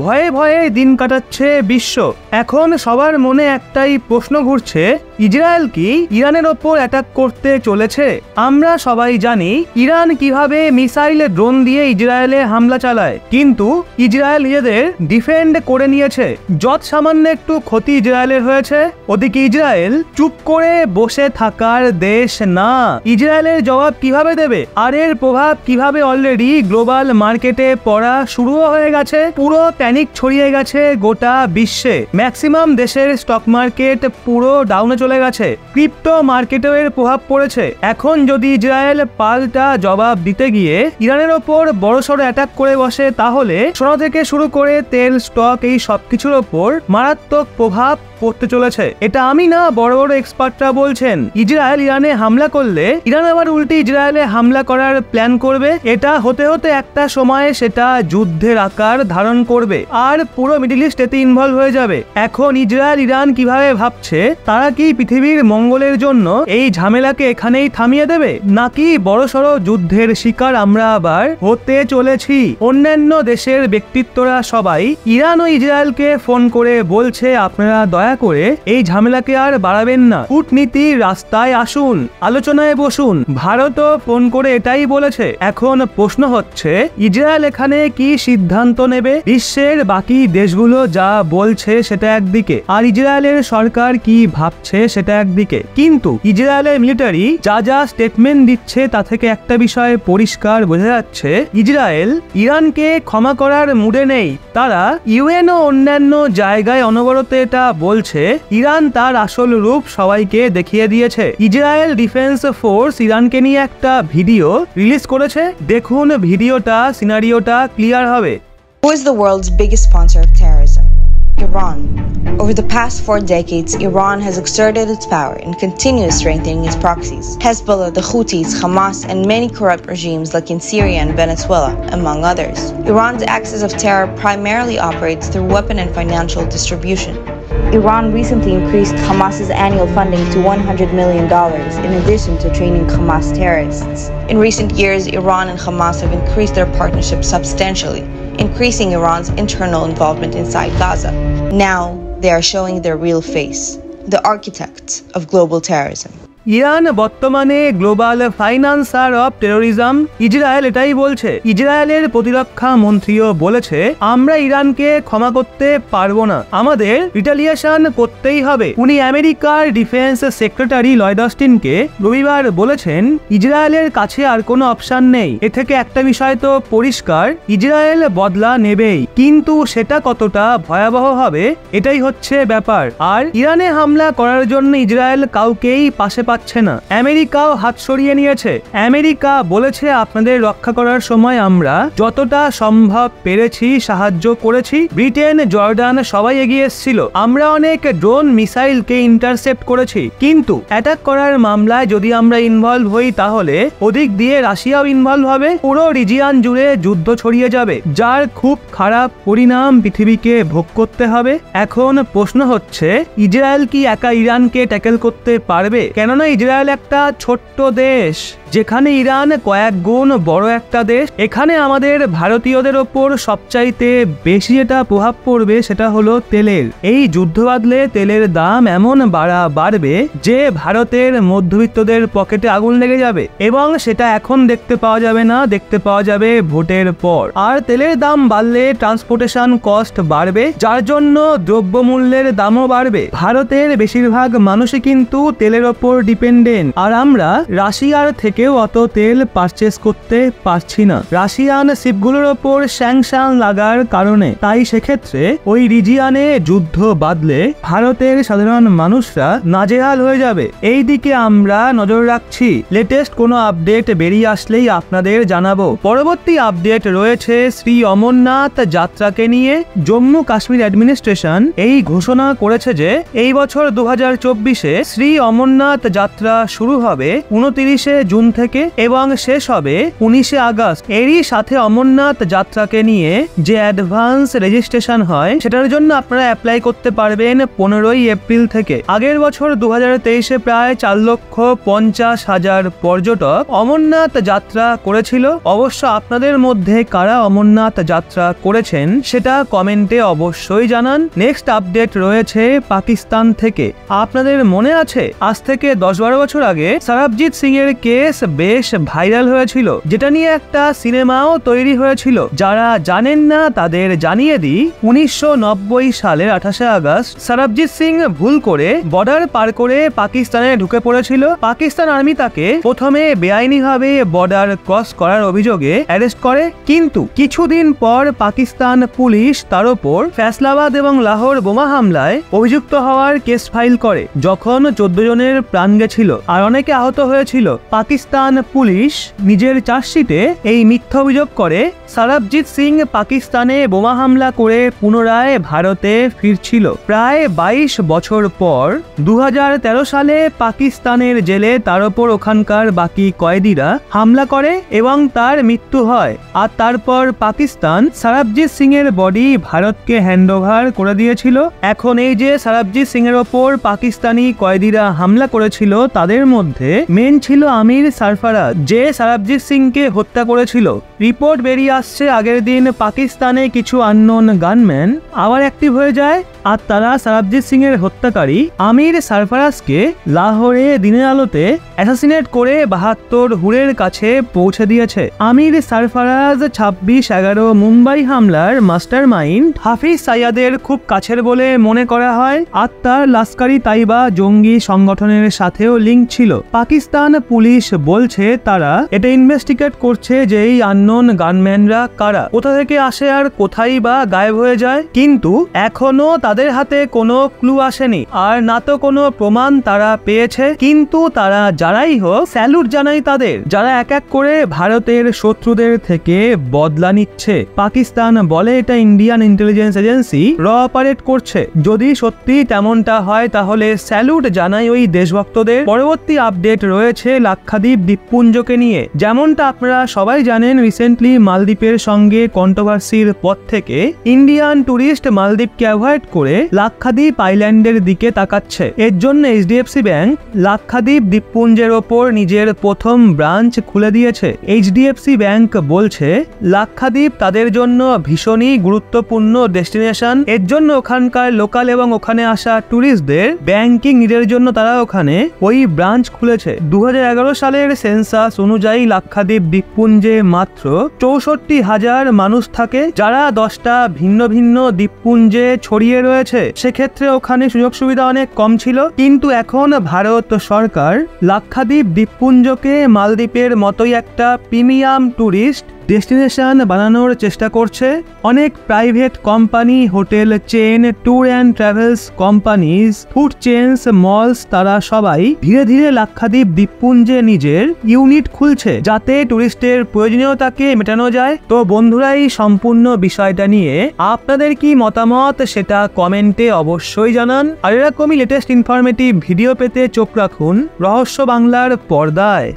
ভয়ে ভয়ে দিন কাটাচ্ছে বিশ্ব। এখন সবার মনে একটাই প্রশ্ন ঘুরছে, ইসরায়েল কি ইরানের ওপর অ্যাটাক করতে চলেছে? আমরা সবাই জানি ইরান কিভাবে মিসাইল ড্রোন দিয়ে ইসরায়েলে হামলা চালায়, কিন্তু ইসরায়েল নিজেদের ডিফেন্ড করে নিয়েছে। যত সামান্য একটু ক্ষতি ইসরায়েলের হয়েছে, ওদিকে ইসরায়েল চুপ করে বসে থাকার দেশ না। ইসরায়েলের জবাব কিভাবে দেবে, আর এর প্রভাব কিভাবে অলরেডি গ্লোবাল মার্কেটে পড়া শুরুও হয়ে গেছে। পুরো প্যানিক ছড়িয়ে গেছে গোটা বিশ্বে। ম্যাক্সিমাম দেশের স্টক মার্কেট পুরো ডাউনে চলে গেছে। ক্রিপ্টো মার্কেটেও এর প্রভাব পড়েছে। এখন যদি ইসরায়েল পাল্টা জবাব দিতে গিয়ে ইরানের ওপর বড়সড় অ্যাটাক করে বসে, তাহলে সোনা থেকে শুরু করে তেল, স্টক, এই সবকিছুর ওপর মারাত্মক প্রভাব পড়তে চলেছে। এটা আমি না, বড় বড় এক্সপার্টরা বলছেন। ইসরায়েল ইরানে হামলা করলে ইরান আবার উল্টে ইসরায়েলে হামলা করার প্ল্যান করবে। এটা হতে হতে একটা সময়ে সেটা যুদ্ধের আকার ধারণ করবে, আর পুরো মিডল ইস্ট এতে ইনভলভ হয়ে যাবে। এখন ইসরায়েল ইরান কিভাবে ভাবছে, তারা কি পৃথিবীর মঙ্গলের জন্য এই ঝামেলাকে এখানেই থামিয়ে দেবে, নাকি বড়সড় যুদ্ধের শিকার আমরা আবার হতে চলেছি? অন্যান্য দেশের ব্যক্তিত্বরা সবাই ইরান ও ইসরায়েলকে ফোন করে বলছে, আপনারা দয়া করে এই ঝামেলাকে আর বাড়াবেন না, কূটনীতির রাস্তায় আসুন, আলোচনায় বসুন। ভারতও ফোন করে এটাই বলেছে। এখন প্রশ্ন হচ্ছে, ইসরায়েল এখানে কি সিদ্ধান্ত নেবে? বিশ্বের বাকি দেশগুলো যা বলছে সেটা একদিকে, আর ইসরায়েলের সরকার কি ভাবছে সেটা একদিকে। কিন্তু ইসরায়েলের মিলিটারি যা যা স্টেটমেন্ট দিচ্ছে তা থেকে একটা বিষয় পরিষ্কার বোঝা যাচ্ছে, ইসরায়েল ইরানকে ক্ষমা করার মুডে নেই। তারা ইউএন ও অন্যান্য জায়গায় অনবরত এটা বলছে, ইরান তার আসল রূপ সবাইকে দেখিয়ে দিয়েছে। ইসরায়েল ডিফেন্স ফোর্স ইরানকে নিয়ে একটা ভিডিও রিলিজ করেছে। দেখুন ভিডিওটা, সিনারিওটা ক্লিয়ার হবে। Who is the world's biggest sponsor of terrorism? Iran. Over the past 4 decades, Iran has exerted its power and continues strengthening its proxies. Hezbollah, the Houthis, Hamas, and many corrupt regimes like in Syria and Venezuela, among others. Iran's axis of terror primarily operates through weapon and financial distribution. Iran recently increased Hamas's annual funding to $100 million, in addition to training Hamas terrorists. In recent years, Iran and Hamas have increased their partnership substantially, increasing Iran's internal involvement inside Gaza. Now, they are showing their real face, the architects of global terrorism. Iran বর্তমানে global financer of terrorism, Israel এটাই বলছে। ইসরায়েলের প্রতিরক্ষা মন্ত্রীও বলেছে, আমরা ইরানকে ক্ষমা করতে পারবো না, আমাদের রিটালিয়েশন করতেই হবে। উনি আমেরিকার ডিফেন্স সেক্রেটারি লয়েড অস্টিনকে রবিবার বলেছেন, ইসরায়েলের কাছে আর কোনো অপশন নেই। এ থেকে একটা বিষয় তো পরিষ্কার, ইসরায়েল বদলা নেবেই, কিন্তু সেটা কতটা ভয়াবহ হবে এটাই হচ্ছে ব্যাপার। আর ইরানে হামলা করার জন্য ইসরায়েল কাউকেই পাশে পাচ্ছে না। আমেরিকাও হাত সরিয়ে নিয়েছে। আমেরিকা বলেছে, আপনাদের রক্ষা করার সময় আমরা যতটা সম্ভব পেরেছি সাহায্য করেছি। ব্রিটেন, জর্ডান সবাই এগিয়ে এসেছিল। আমরা অনেক ড্রোন, মিসাইলকে ইন্টারসেপ্ট করেছি, কিন্তু অ্যাটাক করার মামলায় যদি আমরা ইনভলভ হই, তাহলে ওদিক দিয়ে রাশিয়াও ইনভলভ হবে। পুরো রিজিয়ন জুড়ে যুদ্ধ ছড়িয়ে যাবে, যার খুব খারাপ পরিণাম পৃথিবীকে ভোগ করতে হবে। এখন প্রশ্ন হচ্ছে, ইসরায়েল কি একা ইরানকে ট্যাকেল করতে পারবে? কেননা ইসরায়েল একটা ছোট্ট দেশ, যেখানে ইরান কয়েক গুণ বড় একটা দেশ। এখানে আমাদের ভারতীয়দের ওপর সবচাইতে বেশি যেটা প্রভাব পড়বে সেটা হলো তেলের। এই যুদ্ধ বাঁধলে তেলের দাম এমন বাড়বে যে ভারতের মধ্যবিত্তদের পকেটে আগুন লেগে যাবে, এবং সেটা এখন দেখতে পাওয়া যাবে না, দেখতে পাওয়া যাবে ভোটের পর। আর তেলের দাম বাড়লে ট্রান্সপোর্টেশন কস্ট বাড়বে, যার জন্য দ্রব্যমূল্যের দামও বাড়বে। ভারতের বেশিরভাগ মানুষই কিন্তু তেলের ওপর ডিপেন্ডেন্ট, আর আমরা রাশিয়ার থেকেও অত তেল পারচেস করতে পারছি না রাশিয়ান শিপগুলোর ওপর স্যাংশন লাগার কারণে। তাই সেক্ষেত্রে ওই রিজিয়নে যুদ্ধ বাঁধলে ভারতের সাধারণ মানুষরা নাজেহাল হয়ে যাবে। এই দিকে আমরা নজর রাখছি। লেটেস্ট কোনো আপডেট বেরিয়ে আসলেই আপনাদের জানাবো। পরবর্তী আপডেট রয়েছে শ্রী অমরনাথ যাত্রাকে নিয়ে। জম্মু কাশ্মীর অ্যাডমিনিস্ট্রেশন এই ঘোষণা করেছে যে এই বছর 2024-এ শ্রী অমরনাথ যাত্রা শুরু হবে 29শে জুন থেকে এবং শেষ হবে 19শে আগস্ট। এরই সাথে অমরনাথ যাত্রাকে নিয়ে যে অ্যাডভান্স রেজিস্ট্রেশন হয় সেটার জন্য আপনারা অ্যাপ্লাই করতে পারবেন 15ই এপ্রিল থেকে। আগের বছর 2023-এ প্রায় 4,50,000 পর্যটক অমরনাথ যাত্রা করেছিল। অবশ্য আপনাদের মধ্যে কারা অমরনাথ যাত্রা করেছেন সেটা কমেন্টে অবশ্যই জানান। নেক্সট আপডেট রয়েছে পাকিস্তান থেকে। আপনাদের মনে আছে আজ থেকে 10-12 বছর আগে সরবজিৎ সিং এর কেস বেশ ভাইরাল হয়েছিল, যেটা নিয়ে একটা সিনেমাও তৈরি হয়েছিল। যারা জানেন না তাদের জানিয়ে দিই, 1990 সালের 28শে আগস্ট সরবজিৎ সিং ভুল করে বর্ডার পার করে পাকিস্তানে ঢুকে পড়েছিল। পাকিস্তান আর্মি তাকে প্রথমে বেআইনিভাবে বর্ডার ক্রস করার অভিযোগে অ্যারেস্ট করে, কিন্তু কিছুদিন পর পাকিস্তান পুলিশ তার উপর ফ্যাসলাবাদ এবং লাহোর বোমা হামলায় অভিযুক্ত হওয়ার কেস ফাইল করে, যখন 14 জনের প্রাণ গেছিল আর অনেকে আহত হয়েছিল। পাকিস্তান পুলিশ নিজের চার্জশিটে এই মিথ্যা অভিযোগ করে সরবজিৎ সিং পাকিস্তানে বোমা হামলা করে পুনরায় ভারতে ফিরছিল। প্রায় 22 বছর পর 2013 সালে পাকিস্তানের জেলে তার উপর ওখানকার বাকি কয়েদিরা হামলা করে এবং তার মৃত্যু হয়। আর তারপর পাকিস্তান সরবজিৎ সিং এর বডি ভারতকে হ্যান্ডওভার করে দিয়েছিল। এখন এই যে সরবজিৎ সিং এর ওপর পাকিস্তানি কয়েদিরা হামলা করেছিল, তাদের মধ্যে মেন ছিল আমির সারফারাজ, যে সরবজিৎ সিং কে হত্যা করেছিল। রিপোর্ট বেরিয়ে আসছে আগের দিন পাকিস্তানে কিছু আননোন গানম্যান আবার অ্যাক্টিভ হয়ে যায় আর তারা সরবজিৎ সিং এর হত্যাকারী আমির সারফারাজকে লাহোরে দিনের আলোতে অ্যাসাসিনেট করে 72 হুরের কাছে পৌঁছে দিয়েছে। আমির সারফারাজ 26/11 মুম্বাই হামলার মাস্টার মাইন্ড হাফিজ সাইয়াদের খুব কাছের বলে মনে করা হয় আর তার লস্করি তাইবা জঙ্গি সংগঠনের সাথেও লিঙ্ক ছিল। পাকিস্তান পুলিশ বলছে তারা এটা ইনভেস্টিগেট করছে যে এই আননোন গানম্যানরা কারা, কোথা থেকে আসে আর কোথায় বা গায়েব হয়ে যায়, কিন্তু এখনো তাদের হাতে কোনো ক্লু আসেনি আর না তো কোনো প্রমাণ তারা পেয়েছে। কিন্তু তারা যারাই হোক, স্যালুট জানাই তাদের, যারা এক এক করে ভারতের শত্রুদের থেকে বদলা নিচ্ছে। পাকিস্তান বলে এটা ইন্ডিয়ান ইন্টেলিজেন্স এজেন্সি অপারেট করছে। যদি সত্যি তেমনটা হয় তাহলে স্যালুট জানাই ওই দেশভক্তদের। পরবর্তী আপডেট রয়েছে লাক্ষাদ্বীপ দ্বীপপুঞ্জকে নিয়ে। যেমনটা আপনারা সবাই জানেন, রিসেন্টলি মালদ্বীপের সঙ্গে কন্ট্রোভার্সির পর থেকে ইন্ডিয়ান টুরিস্ট মালদ্বীপকে অ্যাভয়েড করে লাক্ষাদ্বীপ আইল্যান্ডের দিকে তাকাচ্ছে। এর জন্য এইচডিএফসি ব্যাংক লাক্ষাদ্বীপ দ্বীপপুঞ্জের ওপর নিজের প্রথম ব্রাঞ্চ খুলে দিয়েছে। এইচডিএফসি ব্যাংক বলছে লাক্ষাদ্বীপ তাদের জন্য ভীষণই গুরুত্বপূর্ণ ডেস্টিনেশন। এর জন্য ওখানকার লোকাল এবং ওখানে আসা টুরিস্টদের ব্যাংকিং নিডের জন্য তারা ওখানে ওই ব্রাঞ্চ খুলেছে। 2011 সালের সেন্সাস অনুযায়ী লাক্ষাদ্বীপ দ্বীপপুঞ্জে মাত্র 64,000 মানুষ থাকে, যারা 10টা ভিন্ন ভিন্ন দ্বীপপুঞ্জে ছড়িয়ে রয়েছে। সেক্ষেত্রে ওখানে সুযোগ সুবিধা অনেক কম ছিল, কিন্তু এখন ভারত সরকার লাক্ষাদ্বীপ দ্বীপপুঞ্জকে মালদ্বীপের মতোই একটা প্রিমিয়াম টুরিস্ট ডেস্টিনেশন বানানোর চেষ্টা করছে। অনেক private company, hotel chain, tour and travels companies, food chains, malls, তারা সবাই ধীরে ধীরে লাক্ষাদ্বীপ দ্বীপপুঞ্জে নিজের ইউনিট খুলছে যাতে টুরিস্টের প্রয়োজনীয়তাকে মেটানো যায়। তো বন্ধুরা, এই সম্পূর্ণ বিষয়টা নিয়ে আপনাদের কি মতামত সেটা কমেন্টে অবশ্যই জানান। আর এরকমই লেটেস্ট ইনফরমেটিভ ভিডিও পেতে চোখ রাখুন রহস্য বাংলার পর্দায়।